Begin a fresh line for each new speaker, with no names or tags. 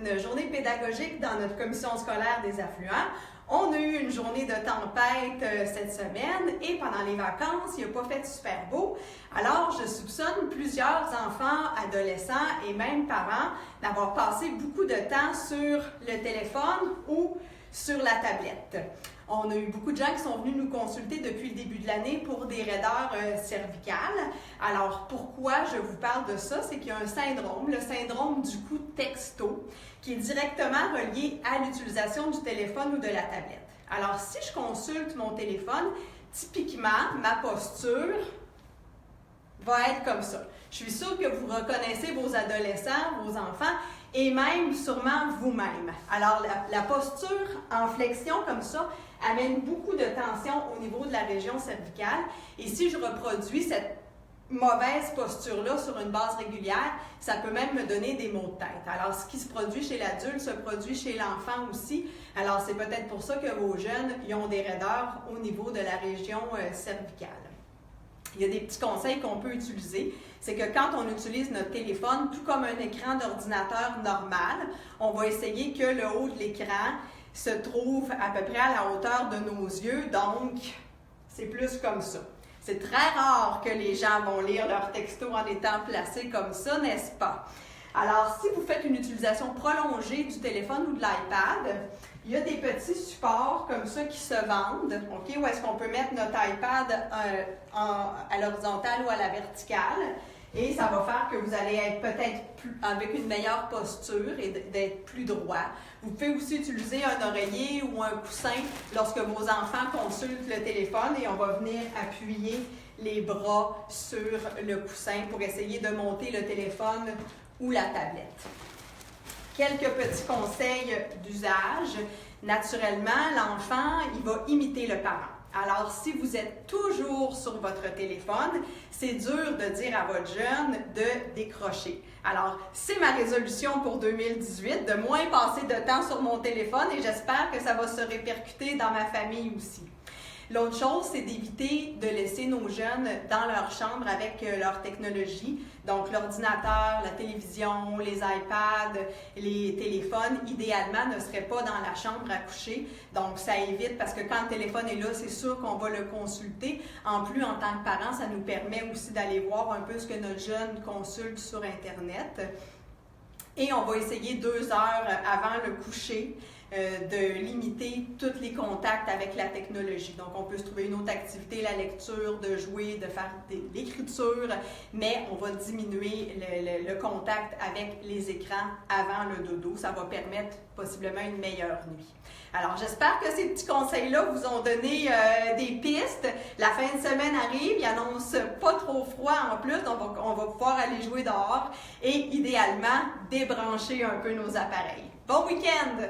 une journée pédagogique dans notre commission scolaire des affluents. On a eu une journée de tempête cette semaine et pendant les vacances, il n'a pas fait super beau. Alors, je soupçonne plusieurs enfants, adolescents et même parents d'avoir passé beaucoup de temps sur le téléphone ou sur la tablette. On a eu beaucoup de gens qui sont venus nous consulter depuis le début de l'année pour des raideurs cervicales. Alors, pourquoi je vous parle de ça? C'est qu'il y a un syndrome, le syndrome du coup texto, qui est directement relié à l'utilisation du téléphone ou de la tablette. Alors, si je consulte mon téléphone, typiquement, ma posture va être comme ça. Je suis sûre que vous reconnaissez vos adolescents, vos enfants, et même sûrement vous-même. Alors, la posture en flexion comme ça amène beaucoup de tension au niveau de la région cervicale. Et si je reproduis cette mauvaise posture-là sur une base régulière, ça peut même me donner des maux de tête. Alors, ce qui se produit chez l'adulte se produit chez l'enfant aussi. Alors, c'est peut-être pour ça que vos jeunes ils ont des raideurs au niveau de la région cervicale. Il y a des petits conseils qu'on peut utiliser. C'est que quand on utilise notre téléphone, tout comme un écran d'ordinateur normal, on va essayer que le haut de l'écran se trouve à peu près à la hauteur de nos yeux. Donc, c'est plus comme ça. C'est très rare que les gens vont lire leur texto en étant placés comme ça, n'est-ce pas? Alors, si vous faites une utilisation prolongée du téléphone ou de l'iPad, il y a des petits supports comme ça qui se vendent, OK, où est-ce qu'on peut mettre notre iPad à l'horizontale ou à la verticale. Et ça va faire que vous allez être peut-être avec une meilleure posture et d'être plus droit. Vous pouvez aussi utiliser un oreiller ou un coussin lorsque vos enfants consultent le téléphone et on va venir appuyer les bras sur le coussin pour essayer de monter le téléphone ou la tablette. Quelques petits conseils d'usage. Naturellement, l'enfant, il va imiter le parent. Alors, si vous êtes toujours sur votre téléphone, c'est dur de dire à votre jeune de décrocher. Alors, c'est ma résolution pour 2018, de moins passer de temps sur mon téléphone et j'espère que ça va se répercuter dans ma famille aussi. L'autre chose, c'est d'éviter de laisser nos jeunes dans leur chambre avec leur technologie. Donc, l'ordinateur, la télévision, les iPads, les téléphones, idéalement, ne seraient pas dans la chambre à coucher. Donc, ça évite, parce que quand le téléphone est là, c'est sûr qu'on va le consulter. En plus, en tant que parent, ça nous permet aussi d'aller voir un peu ce que notre jeune consulte sur Internet. Et on va essayer 2 heures avant le coucher de limiter tous les contacts avec la technologie. Donc, on peut se trouver une autre activité, la lecture, de jouer, de faire de l'écriture, mais on va diminuer le contact avec les écrans avant le dodo. Ça va permettre possiblement une meilleure nuit. Alors, j'espère que ces petits conseils-là vous ont donné des pistes. La fin de semaine arrive, il annonce pas trop froid en plus, donc on va pouvoir aller jouer dehors et idéalement débrancher un peu nos appareils. Bon week-end!